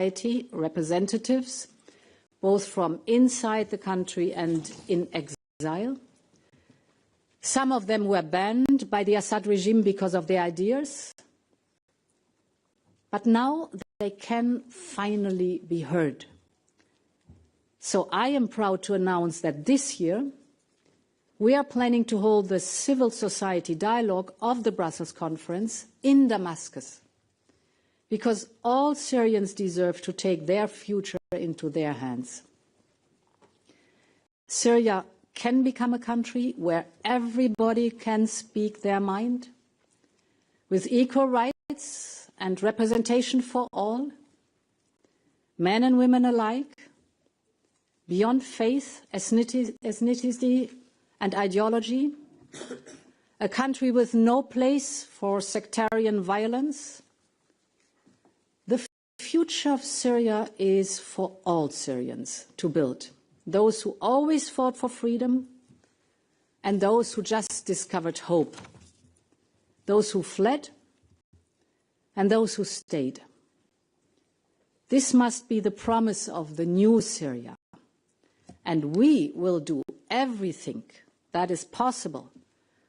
representatives, both from inside the country and in exile. Some of them were banned by the Assad regime because of their ideas. But now they can finally be heard. So I am proud to announce that this year we are planning to hold the civil society dialogue of the Brussels conference in Damascus, because all Syrians deserve to take their future into their hands. Syria can become a country where everybody can speak their mind, with equal rights and representation for all, men and women alike, beyond faith, ethnicity and ideology, a country with no place for sectarian violence. The future of Syria is for all Syrians to build, those who always fought for freedom and those who just discovered hope, those who fled and those who stayed. This must be the promise of the new Syria, and we will do everything that is possible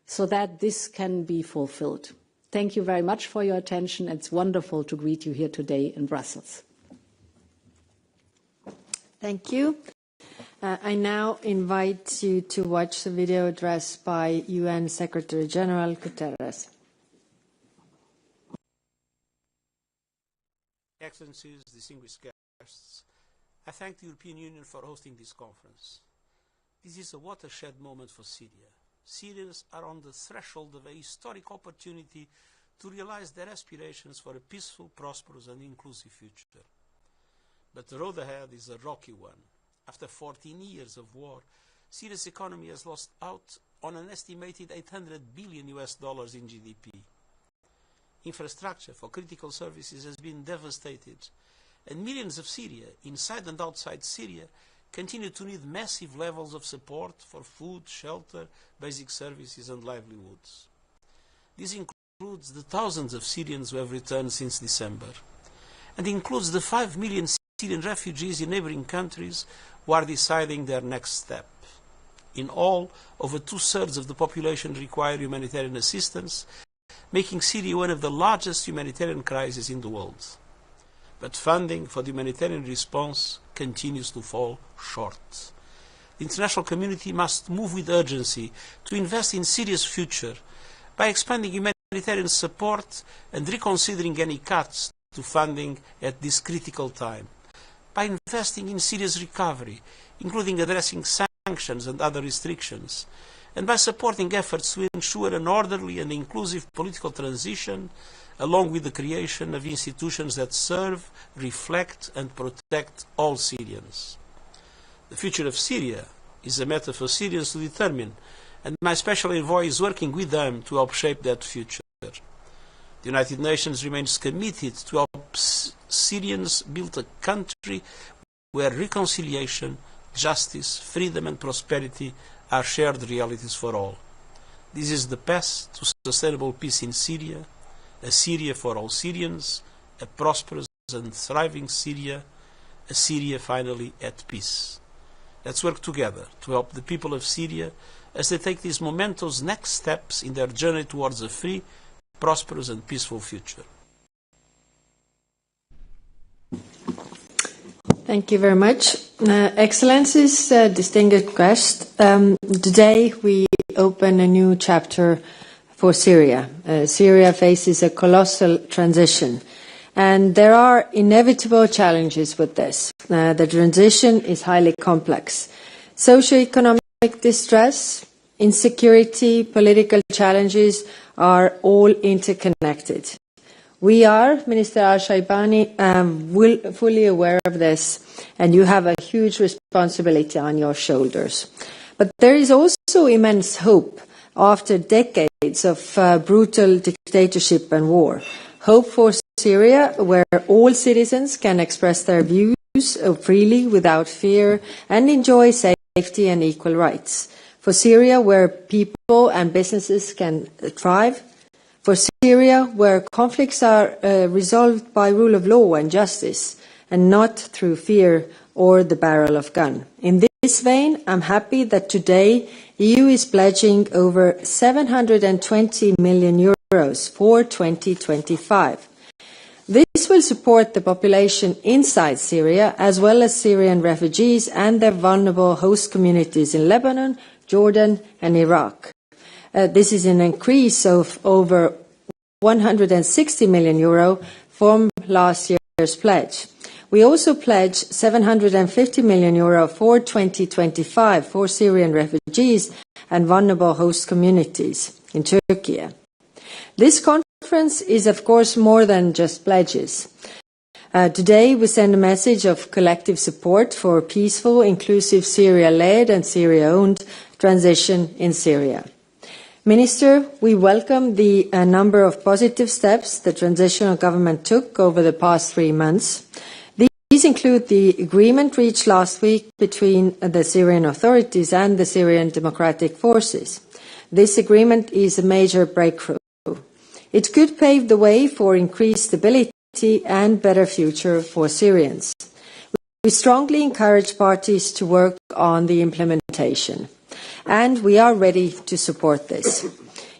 so that this can be fulfilled. Thank you very much for your attention. It's wonderful to greet you here today in Brussels. Thank you. I now invite you to watch the video address by UN Secretary General Guterres. Excellencies, distinguished guests, I thank the European Union for hosting this conference. This is a watershed moment for Syria. Syrians are on the threshold of a historic opportunity to realize their aspirations for a peaceful, prosperous and inclusive future. But the road ahead is a rocky one. After 14 years of war, Syria's economy has lost out on an estimated $800 billion in GDP. Infrastructure for critical services has been devastated, and millions of Syria, inside and outside Syria, continue to need massive levels of support for food, shelter, basic services and livelihoods. This includes the thousands of Syrians who have returned since December, and includes the 5 million Syrian refugees in neighboring countries who are deciding their next step. In all, over 2/3 of the population require humanitarian assistance, making Syria one of the largest humanitarian crises in the world. But funding for the humanitarian response continues to fall short. The international community must move with urgency to invest in Syria's future by expanding humanitarian support and reconsidering any cuts to funding at this critical time, by investing in Syria's recovery, including addressing sanctions and other restrictions, and by supporting efforts to ensure an orderly and inclusive political transition, along with the creation of institutions that serve, reflect and protect all Syrians. The future of Syria is a matter for Syrians to determine, and my special envoy is working with them to help shape that future. The United Nations remains committed to help Syrians build a country where reconciliation, justice, freedom and prosperity are shared realities for all. This is the path to sustainable peace in Syria, a Syria for all Syrians, a prosperous and thriving Syria, a Syria finally at peace. Let's work together to help the people of Syria as they take these momentous next steps in their journey towards a free, prosperous and peaceful future. Thank you very much. Excellencies, distinguished guests, today we open a new chapter for Syria. Syria faces a colossal transition, and there are inevitable challenges with this. The transition is highly complex. Socio-economic distress, insecurity, political challenges are all interconnected. We are, Minister al-Shibani, fully aware of this, and you have a huge responsibility on your shoulders. But there is also immense hope after decades of brutal dictatorship and war. Hope for Syria, where all citizens can express their views freely without fear and enjoy safety and equal rights. For Syria, where people and businesses can thrive. For Syria, where conflicts are resolved by rule of law and justice, and not through fear or the barrel of gun. In this vein, I'm happy that today EU is pledging over 720 million euros for 2025. This will support the population inside Syria, as well as Syrian refugees and their vulnerable host communities in Lebanon, Jordan and Iraq. This is an increase of over 160 million euro from last year's pledge. We also pledge 750 million euro for 2025 for Syrian refugees and vulnerable host communities in Turkey. This conference is, of course, more than just pledges. Today, we send a message of collective support for a peaceful, inclusive, Syria-led and Syria-owned transition in Syria. Minister, we welcome the number of positive steps the transitional government took over the past 3 months. These include the agreement reached last week between the Syrian authorities and the Syrian Democratic Forces. This agreement is a major breakthrough. It could pave the way for increased stability and better future for Syrians. We strongly encourage parties to work on the implementation, and we are ready to support this.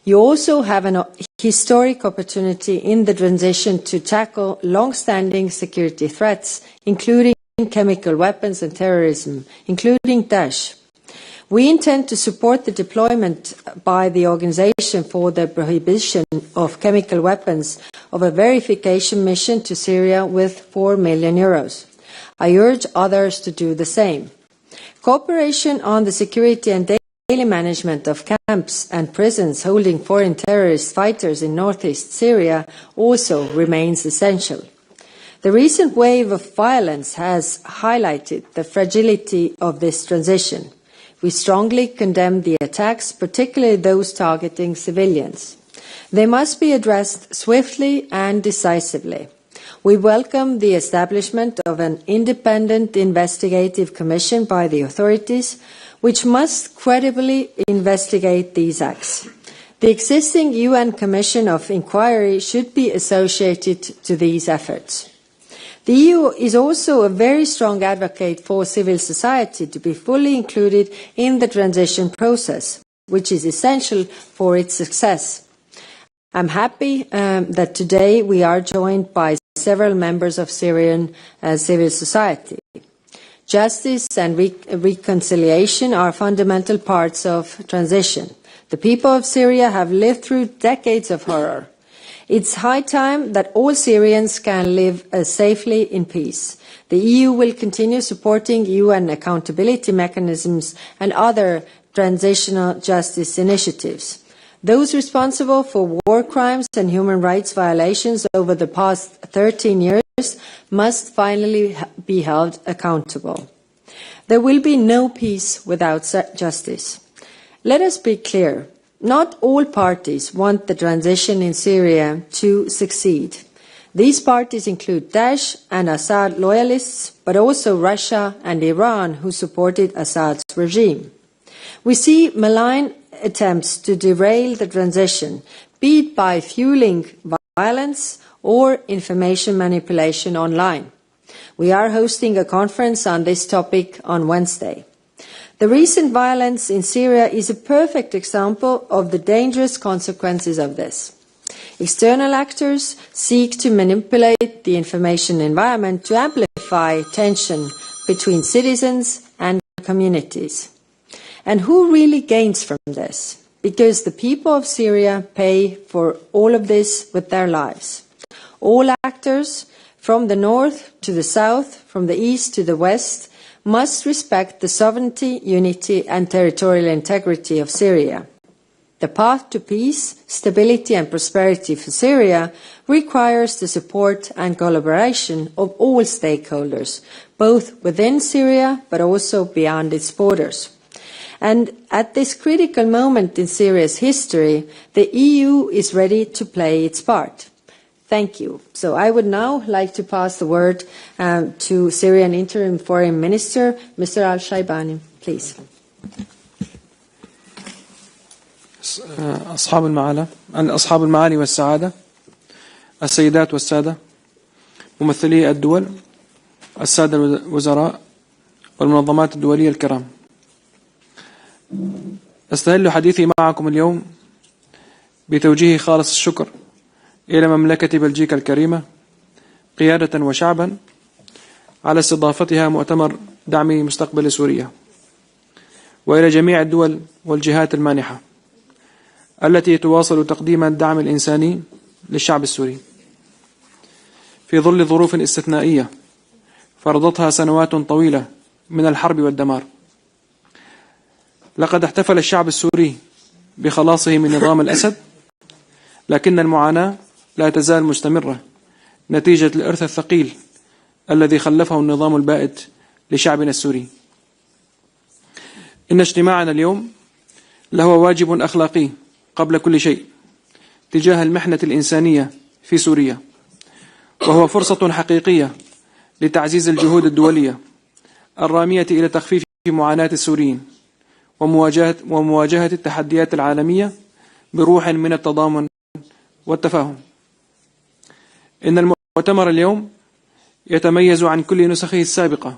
You also have an historic opportunity in the transition to tackle long-standing security threats, including chemical weapons and terrorism, including Daesh. We intend to support the deployment by the Organization for the Prohibition of Chemical Weapons of a verification mission to Syria with 4 million euros. I urge others to do the same. Cooperation on the security and daily management of camps and prisons holding foreign terrorist fighters in northeast Syria also remains essential. The recent wave of violence has highlighted the fragility of this transition. We strongly condemn the attacks, particularly those targeting civilians. They must be addressed swiftly and decisively. We welcome the establishment of an independent investigative commission by the authorities, which must credibly investigate these acts. The existing UN Commission of Inquiry should be associated to these efforts. The EU is also a very strong advocate for civil society to be fully included in the transition process, which is essential for its success. I'm happy that today we are joined by several members of Syrian civil society. Justice and reconciliation are fundamental parts of transition. The people of Syria have lived through decades of horror. It's high time that all Syrians can live safely in peace. The EU will continue supporting UN accountability mechanisms and other transitional justice initiatives. Those responsible for war crimes and human rights violations over the past 13 years must finally be held accountable. There will be no peace without justice. Let us be clear. Not all parties want the transition in Syria to succeed. These parties include Daesh and Asaad loyalists, but also Russia and Iran, who supported Assad's regime. We see malign attempts to derail the transition, be it by fueling violence or information manipulation online. We are hosting a conference on this topic on Wednesday. The recent violence in Syria is a perfect example of the dangerous consequences of this. External actors seek to manipulate the information environment to amplify tension between citizens and communities. And who really gains from this? Because the people of Syria pay for all of this with their lives. All actors, from the north to the south, from the east to the west, must respect the sovereignty, unity and territorial integrity of Syria. The path to peace, stability and prosperity for Syria requires the support and collaboration of all stakeholders, both within Syria but also beyond its borders. And at this critical moment in Syria's history, the EU is ready to play its part. Thank you. So I would now like to pass the word to Syrian Interim Foreign Minister, Mr. al-Shibani. Please. أصحاب المعالي والسعادة، السيدات والسادة، ممثلي الدول، السادة الوزراء والمنظمات الدولية الكرام، أستهل حديثي معكم اليوم بتوجيه خالص الشكر إلى مملكة بلجيكا الكريمة قيادة وشعبا على استضافتها مؤتمر دعم مستقبل سوريا، وإلى جميع الدول والجهات المانحة التي تواصل تقديم الدعم الإنساني للشعب السوري في ظل ظروف استثنائية فرضتها سنوات طويلة من الحرب والدمار. لقد احتفل الشعب السوري بخلاصه من نظام الأسد، لكن المعاناة لا تزال مستمرة نتيجة الإرث الثقيل الذي خلفه النظام البائد لشعبنا السوري. إن اجتماعنا اليوم له واجب أخلاقي قبل كل شيء تجاه المحنة الإنسانية في سوريا، وهو فرصة حقيقية لتعزيز الجهود الدولية الرامية إلى تخفيف معاناة السوريين ومواجهة التحديات العالمية بروح من التضامن والتفاهم. إن المؤتمر اليوم يتميز عن كل نسخه السابقة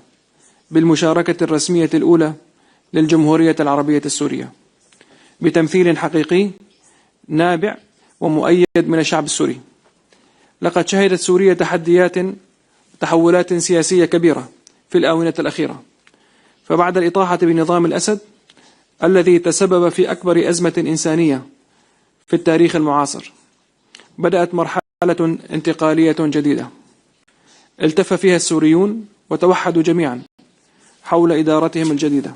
بالمشاركة الرسمية الأولى للجمهورية العربية السورية بتمثيل حقيقي نابع ومؤيد من الشعب السوري. لقد شهدت سوريا تحولات سياسية كبيرة في الآونة الأخيرة، فبعد الإطاحة بنظام الأسد الذي تسبب في أكبر أزمة إنسانية في التاريخ المعاصر، بدأت مرحلة انتقالية جديدة التف فيها السوريون وتوحدوا جميعا حول إدارتهم الجديدة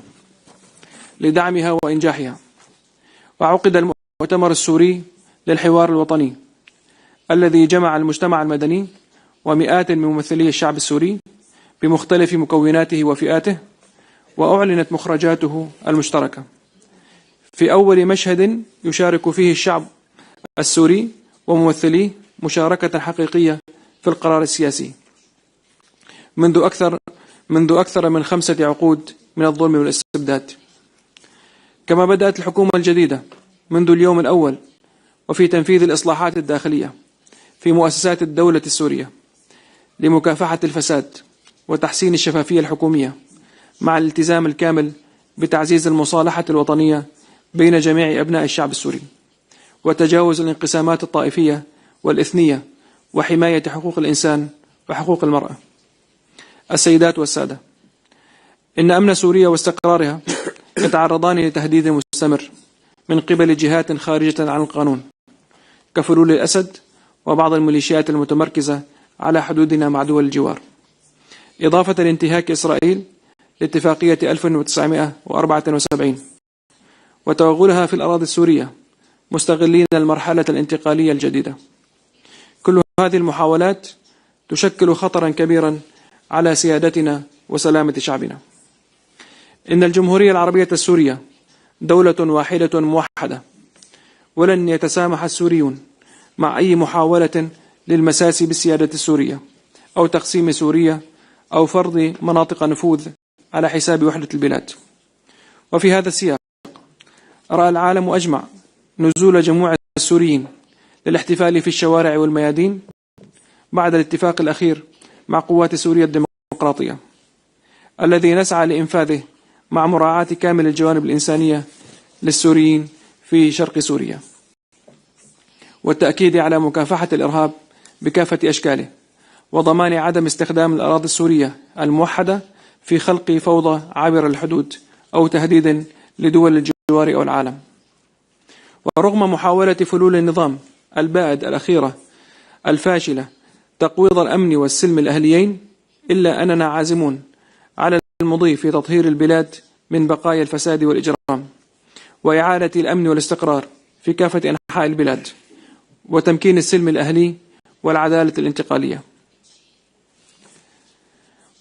لدعمها وإنجاحها. وعقد المؤتمر السوري للحوار الوطني الذي جمع المجتمع المدني ومئات من ممثلي الشعب السوري بمختلف مكوناته وفئاته، وأعلنت مخرجاته المشتركة في أول مشهد يشارك فيه الشعب السوري وممثليه مشاركة حقيقية في القرار السياسي منذ أكثر من 5 عقود من الظلم والاستبداد. كما بدأت الحكومة الجديدة منذ اليوم الأول وفي تنفيذ الإصلاحات الداخلية في مؤسسات الدولة السورية لمكافحة الفساد وتحسين الشفافية الحكومية، مع الالتزام الكامل بتعزيز المصالحة الوطنية بين جميع أبناء الشعب السوري وتجاوز الانقسامات الطائفية والإثنية وحماية حقوق الإنسان وحقوق المرأة. السيدات والسادة، إن أمن سوريا واستقرارها يتعرضان لتهديد مستمر من قبل جهات خارجة عن القانون كفلول الأسد وبعض الميليشيات المتمركزة على حدودنا مع دول الجوار، إضافة لانتهاك إسرائيل لاتفاقية 1974 وتوغلها في الأراضي السورية مستغلين المرحلة الانتقالية الجديدة. كل هذه المحاولات تشكل خطرا كبيرا على سيادتنا وسلامة شعبنا. إن الجمهورية العربية السورية دولة واحدة موحدة، ولن يتسامح السوريون مع أي محاولة للمساس بالسيادة السورية أو تقسيم سوريا أو فرض مناطق نفوذ على حساب وحدة البلاد. وفي هذا السياق رأى العالم أجمع نزول جموع السوريين للاحتفال في الشوارع والميادين بعد الاتفاق الأخير مع قوات سوريا الديمقراطية الذي نسعى لإنفاذه مع مراعاة كامل الجوانب الإنسانية للسوريين في شرق سوريا، والتأكيد على مكافحة الإرهاب بكافة أشكاله، وضمان عدم استخدام الأراضي السورية الموحدة في خلق فوضى عابر الحدود أو تهديد لدول الجوار أو العالم. ورغم محاولة فلول النظام البائد الأخيرة الفاشلة تقويض الأمن والسلم الأهليين، إلا أننا عازمون على المضي في تطهير البلاد من بقايا الفساد والإجرام وإعادة الأمن والاستقرار في كافة أنحاء البلاد وتمكين السلم الأهلي والعدالة الانتقالية.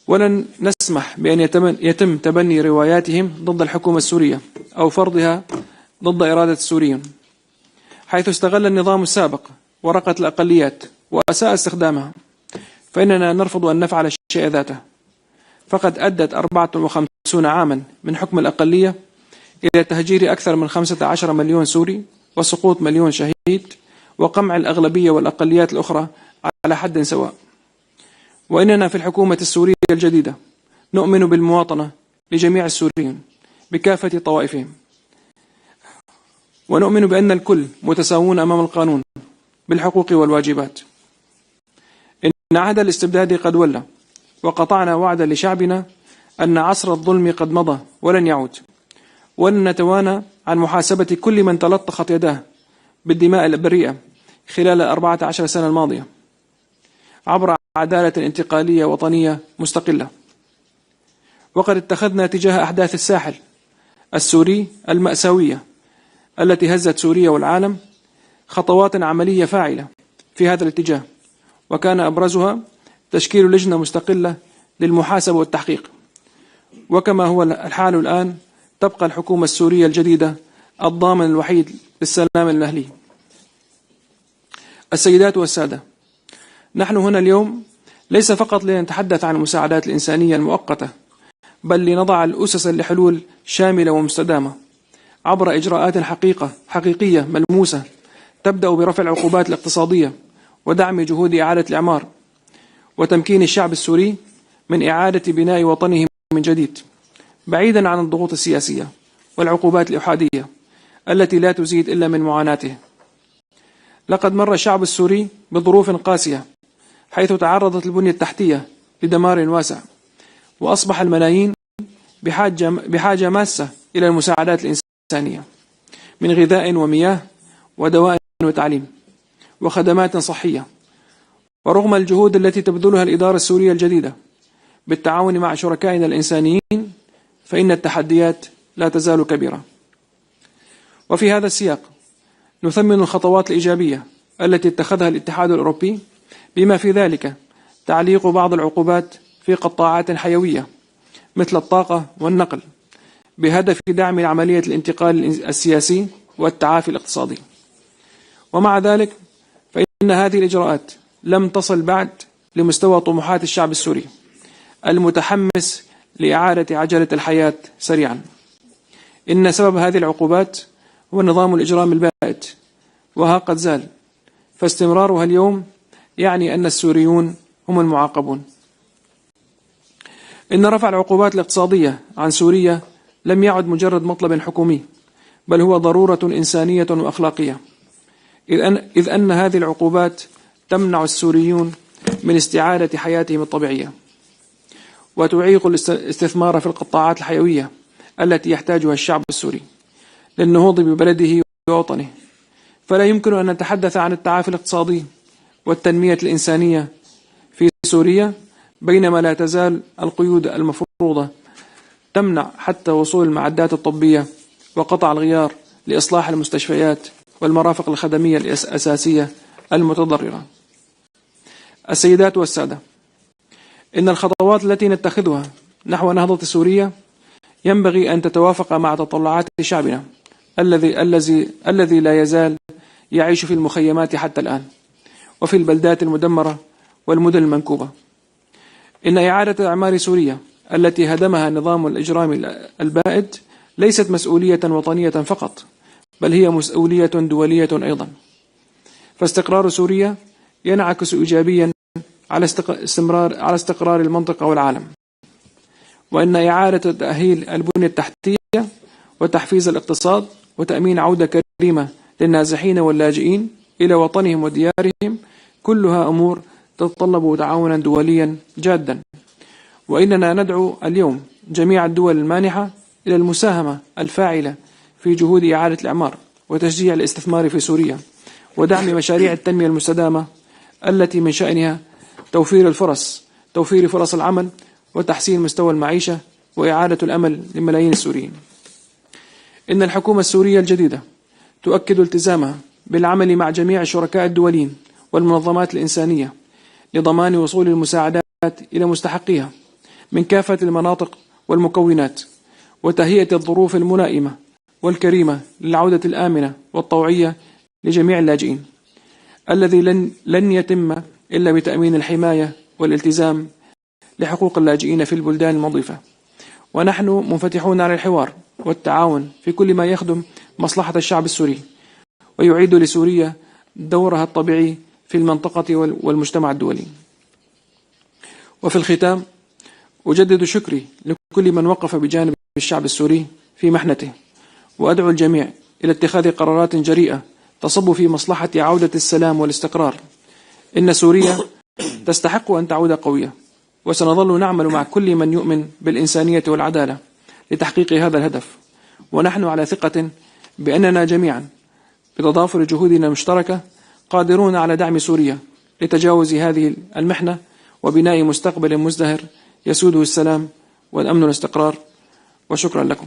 ولن نسمح بأن يتم تبني رواياتهم ضد الحكومة السورية أو فرضها ضد إرادة السوريين، حيث استغل النظام السابق ورقة الأقليات وأساء استخدامها، فإننا نرفض أن نفعل الشيء ذاته. فقد أدت 54 عاما من حكم الأقلية إلى تهجير أكثر من 15 مليون سوري وسقوط مليون شهيد وقمع الأغلبية والأقليات الأخرى على حد سواء. وإننا في الحكومة السورية الجديدة نؤمن بالمواطنة لجميع السوريين بكافة طوائفهم، ونؤمن بأن الكل متساوون أمام القانون بالحقوق والواجبات. إن عهد الاستبداد قد ولى، وقطعنا وعدا لشعبنا أن عصر الظلم قد مضى ولن يعود، ولن نتوانى عن محاسبة كل من تلطخت يداه بالدماء البريئة خلال 14 سنة الماضية عبر عدالة انتقالية وطنية مستقلة. وقد اتخذنا تجاه أحداث الساحل السوري المأساوية التي هزت سوريا والعالم خطوات عملية فاعلة في هذا الاتجاه، وكان أبرزها تشكيل لجنة مستقلة للمحاسبة والتحقيق. وكما هو الحال الآن، تبقى الحكومة السورية الجديدة الضامن الوحيد للسلام المهلي. السيدات والسادة، نحن هنا اليوم ليس فقط لنتحدث عن المساعدات الإنسانية المؤقتة، بل لنضع الأسس لحلول شاملة ومستدامة عبر إجراءات حقيقية ملموسة تبدأ برفع العقوبات الاقتصادية ودعم جهود إعادة الإعمار وتمكين الشعب السوري من إعادة بناء وطنه من جديد، بعيدا عن الضغوط السياسية والعقوبات الإحادية التي لا تزيد إلا من معاناته. لقد مر الشعب السوري بظروف قاسية، حيث تعرضت البنية التحتية لدمار واسع، وأصبح الملايين بحاجة ماسة إلى المساعدات الإنسانية من غذاء ومياه ودواء وتعليم وخدمات صحية. ورغم الجهود التي تبذلها الإدارة السورية الجديدة بالتعاون مع شركائنا الإنسانيين، فإن التحديات لا تزال كبيرة. وفي هذا السياق نثمن الخطوات الإيجابية التي اتخذها الاتحاد الأوروبي، بما في ذلك تعليق بعض العقوبات في قطاعات حيوية مثل الطاقة والنقل، بهدف دعم عملية الانتقال السياسي والتعافي الاقتصادي. ومع ذلك فإن هذه الإجراءات لم تصل بعد لمستوى طموحات الشعب السوري المتحمس لإعادة عجلة الحياة سريعا. إن سبب هذه العقوبات هو نظام الإجرام البائت، وها قد زال، فاستمرارها اليوم يعني أن السوريون هم المعاقبون. إن رفع العقوبات الاقتصادية عن سوريا لم يعد مجرد مطلب حكومي، بل هو ضرورة إنسانية وأخلاقية، إذ أن هذه العقوبات تمنع السوريون من استعادة حياتهم الطبيعية، وتعيق الاستثمار في القطاعات الحيوية التي يحتاجها الشعب السوري للنهوض ببلده ووطنه. فلا يمكن أن نتحدث عن التعافي الاقتصادي والتنمية الإنسانية في سوريا بينما لا تزال القيود المفروضة تمنع حتى وصول المعدات الطبية وقطع الغيار لإصلاح المستشفيات والمرافق الخدمية الأساسية المتضررة. السيدات والسادة، إن الخطوات التي نتخذها نحو نهضة سوريا ينبغي أن تتوافق مع تطلعات شعبنا الذي لا يزال يعيش في المخيمات حتى الآن وفي البلدات المدمرة والمدن المنكوبة. إن إعادة أعمار سوريا التي هدمها النظام الإجرامي البائد ليست مسؤولية وطنية فقط، بل هي مسؤولية دولية أيضا. فاستقرار سوريا ينعكس إيجابيا على استقرار المنطقة والعالم. وإن إعادة تأهيل البنية التحتية وتحفيز الاقتصاد وتأمين عودة كريمة للنازحين واللاجئين إلى وطنهم وديارهم كلها أمور تتطلب تعاونا دوليا جادا. وإننا ندعو اليوم جميع الدول المانحة إلى المساهمة الفاعلة في جهود إعادة الإعمار وتشجيع الاستثمار في سوريا ودعم مشاريع التنمية المستدامة التي من شأنها توفير فرص العمل وتحسين مستوى المعيشة وإعادة الأمل لملايين السوريين. إن الحكومة السورية الجديدة تؤكد التزامها بالعمل مع جميع الشركاء الدوليين والمنظمات الإنسانية لضمان وصول المساعدات إلى مستحقيها من كافة المناطق والمكونات، وتهيئة الظروف الملائمة والكريمة للعودة الآمنة والطوعية لجميع اللاجئين، الذي لن يتم إلا بتأمين الحماية والالتزام لحقوق اللاجئين في البلدان المضيفة. ونحن منفتحون على الحوار والتعاون في كل ما يخدم مصلحة الشعب السوري ويعيد لسوريا دورها الطبيعي في المنطقة والمجتمع الدولي. وفي الختام أجدد شكري لكل من وقف بجانب الشعب السوري في محنته، وأدعو الجميع إلى اتخاذ قرارات جريئة تصب في مصلحة عودة السلام والاستقرار. إن سوريا تستحق أن تعود قوية، وسنظل نعمل مع كل من يؤمن بالإنسانية والعدالة لتحقيق هذا الهدف، ونحن على ثقة بأننا جميعا بتضافر جهودنا المشتركة قادرون على دعم سوريا لتجاوز هذه المحنة وبناء مستقبل مزدهر يسوده السلام والأمن والاستقرار. وشكرا لكم.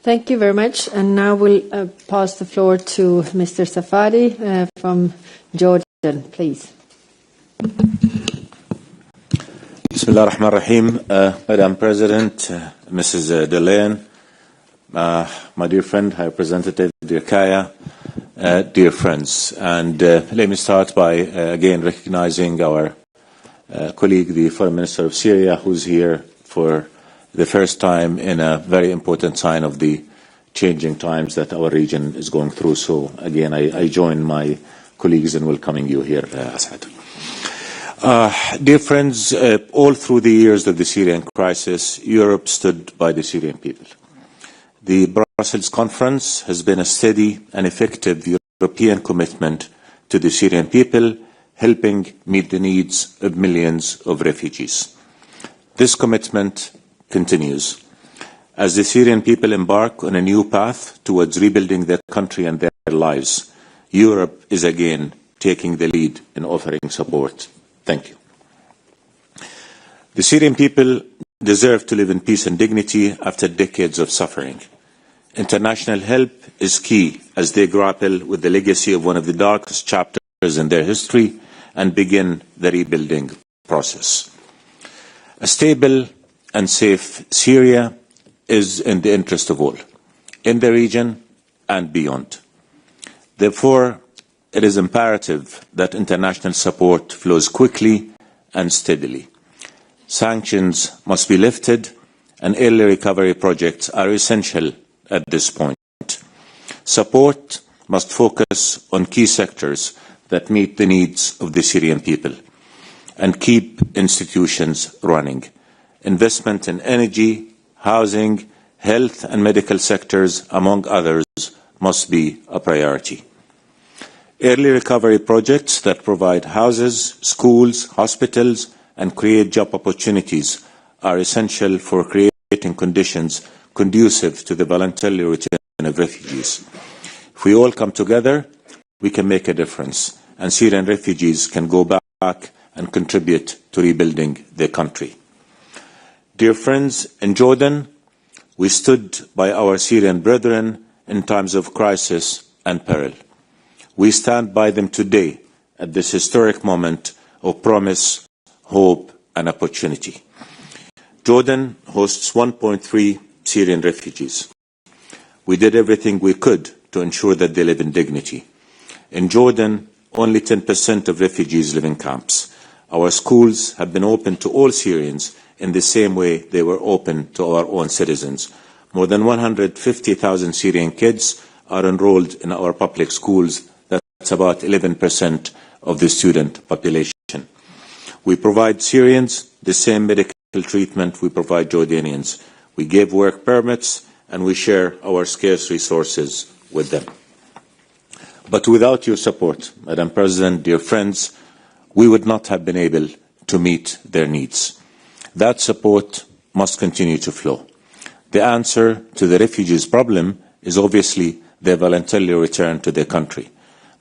Thank you very much. And now we'll pass the floor to Mr. Safadi from Jordan, please. Bismillah ar-Rahman ar-Rahim. Madam President, Mrs. Delaine, my dear friend, High Representative, dear Kaya, dear friends. And let me start by again recognizing our colleague, the Foreign Minister of Syria, who's here for the first time in a very important sign of the changing times that our region is going through. So again, I join my colleagues in welcoming you here, Asaad. Dear friends, all through the years of the Syrian crisis, Europe stood by the Syrian people. The Brussels conference has been a steady and effective European commitment to the Syrian people, helping meet the needs of millions of refugees. This commitment continues. As the Syrian people embark on a new path towards rebuilding their country and their lives, Europe is again taking the lead in offering support. Thank you. The Syrian people deserve to live in peace and dignity after decades of suffering. International help is key as they grapple with the legacy of one of the darkest chapters in their history and begin the rebuilding process. A stable and safe Syria is in the interest of all, in the region and beyond. Therefore, it is imperative that international support flows quickly and steadily. Sanctions must be lifted, and early recovery projects are essential at this point. Support must focus on key sectors that meet the needs of the Syrian people and keep institutions running. Investment in energy, housing, health and medical sectors, among others, must be a priority. Early recovery projects that provide houses, schools, hospitals, and create job opportunities are essential for creating conditions conducive to the voluntary return of refugees. If we all come together, we can make a difference, and Syrian refugees can go back and contribute to rebuilding their country. Dear friends, in Jordan, we stood by our Syrian brethren in times of crisis and peril. We stand by them today at this historic moment of promise, hope, and opportunity. Jordan hosts 1.3 Syrian refugees. We did everything we could to ensure that they live in dignity. In Jordan, only 10% of refugees live in camps. Our schools have been open to all Syrians in the same way they were open to our own citizens. More than 150,000 Syrian kids are enrolled in our public schools. That's about 11% of the student population. We provide Syrians the same medical treatment we provide Jordanians. We give work permits and we share our scarce resources with them. But without your support, Madam President, dear friends, we would not have been able to meet their needs. That support must continue to flow. The answer to the refugees' problem is obviously their voluntary return to their country.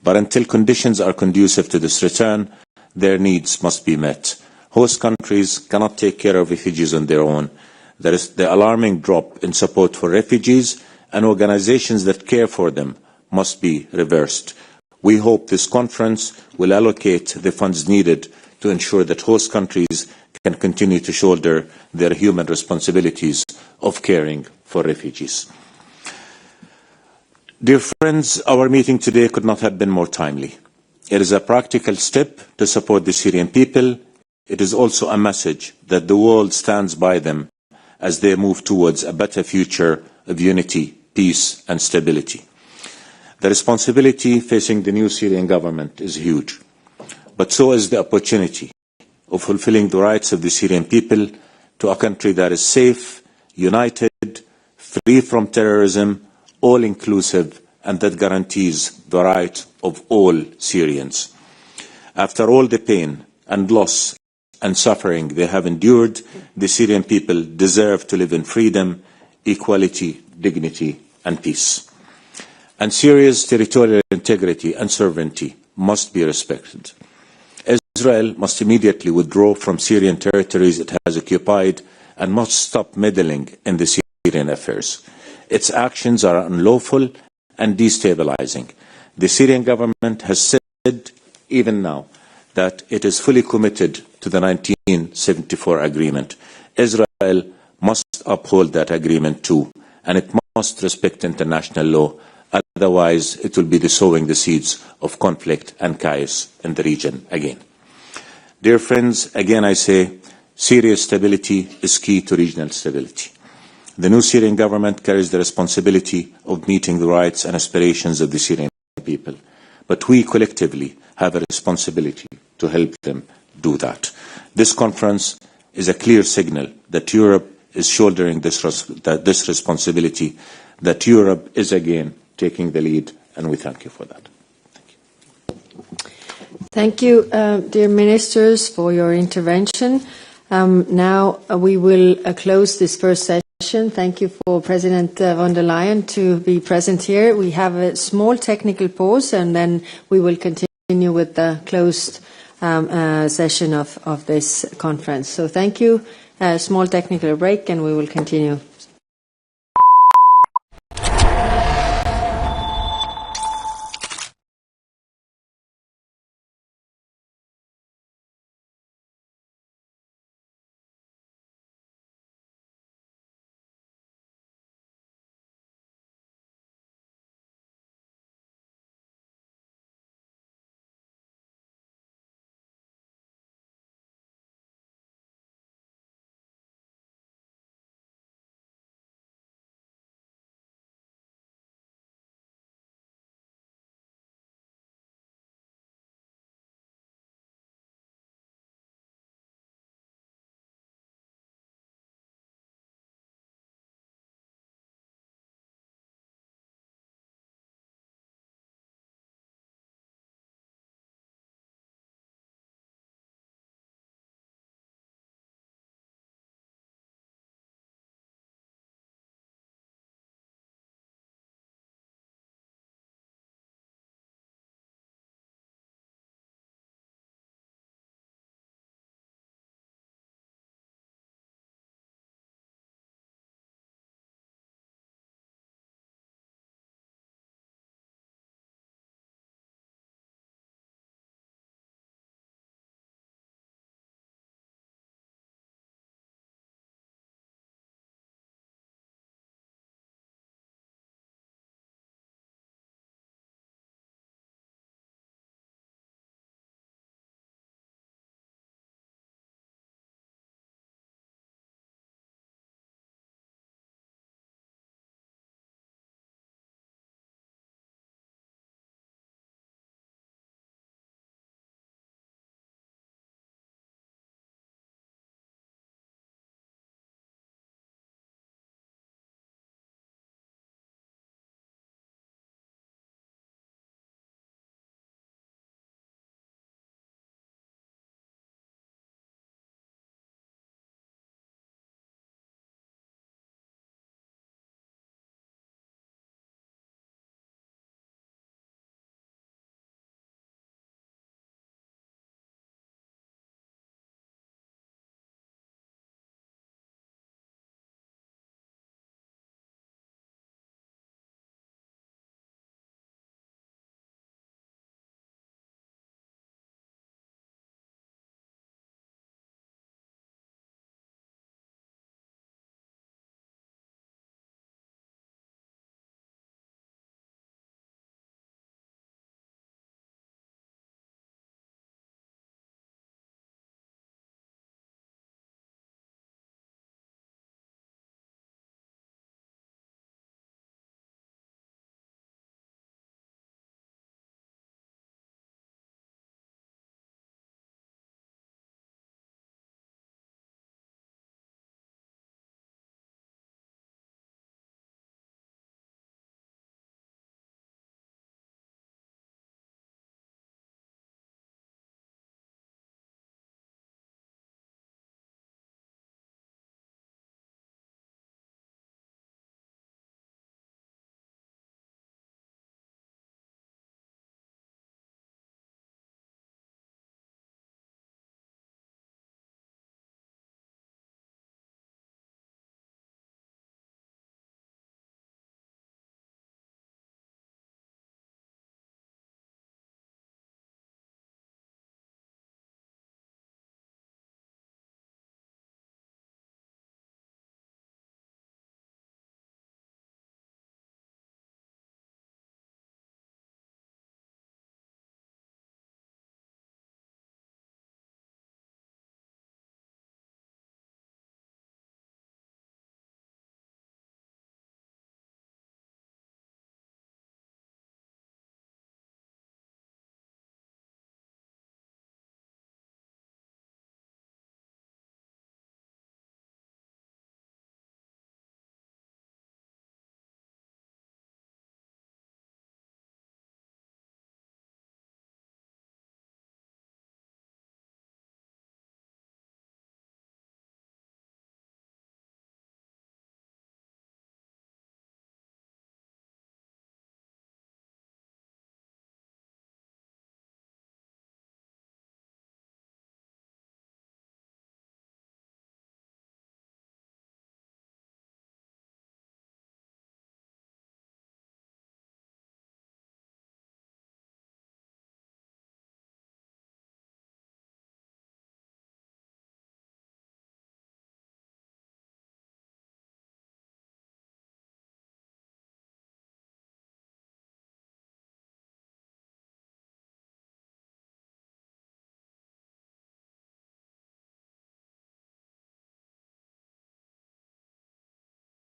But until conditions are conducive to this return, their needs must be met. Host countries cannot take care of refugees on their own. There is the alarming drop in support for refugees, and organizations that care for them must be reversed. We hope this conference will allocate the funds needed to ensure that host countries can continue to shoulder their human responsibilities of caring for refugees. Dear friends, our meeting today could not have been more timely. It is a practical step to support the Syrian people. It is also a message that the world stands by them as they move towards a better future of unity, peace and stability. The responsibility facing the new Syrian government is huge, but so is the opportunity of fulfilling the rights of the Syrian people to a country that is safe, united, free from terrorism, all-inclusive, and that guarantees the right of all Syrians. After all the pain and loss and suffering they have endured, the Syrian people deserve to live in freedom, equality, dignity, and peace. And Syria's territorial integrity and sovereignty must be respected. Israel must immediately withdraw from Syrian territories it has occupied and must stop meddling in the Syrian affairs. Its actions are unlawful and destabilizing. The Syrian government has said, even now, that it is fully committed to the 1974 agreement. Israel must uphold that agreement too, and it must respect international law. Otherwise, it will be sowing the seeds of conflict and chaos in the region again. Dear friends, again I say, Syria's stability is key to regional stability. The new Syrian government carries the responsibility of meeting the rights and aspirations of the Syrian people. But we collectively have a responsibility to help them do that. This conference is a clear signal that Europe is shouldering this responsibility, that Europe is again taking the lead, and we thank you for that. Thank you, dear ministers, for your intervention. Now we will close this first session. Thank you for President von der Leyen to be present here. We have a small technical pause, and then we will continue with the closed session of this conference. So thank you. A small technical break, and we will continue